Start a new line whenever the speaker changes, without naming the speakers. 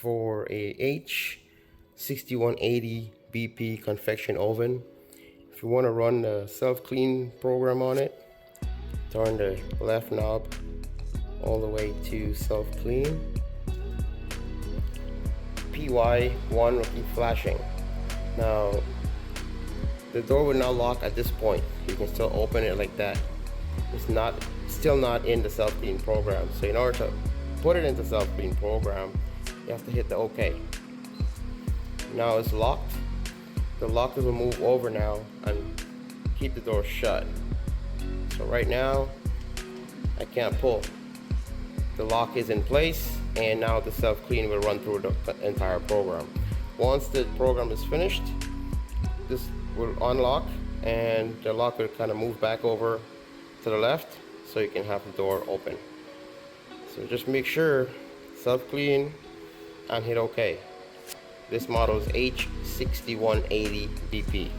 for a H6180 BP convection oven. If you want to run the self-clean program on it, turn the left knob all the way to self-clean. PY1 will keep flashing. Now, the door will not lock at this point. You can still open it like that. It's still not in the self-clean program. So in order to put it into self-clean program, you have to hit the OK. Now it's locked. The locker will move over now and keep the door shut. So right now, I can't pull. The lock is in place, and now the self-clean will run through the entire program. Once the program is finished, this will unlock, and the lock will kind of move back over to the left, so you can have the door open. So just make sure self-clean and hit OK. This model is H6180 BP.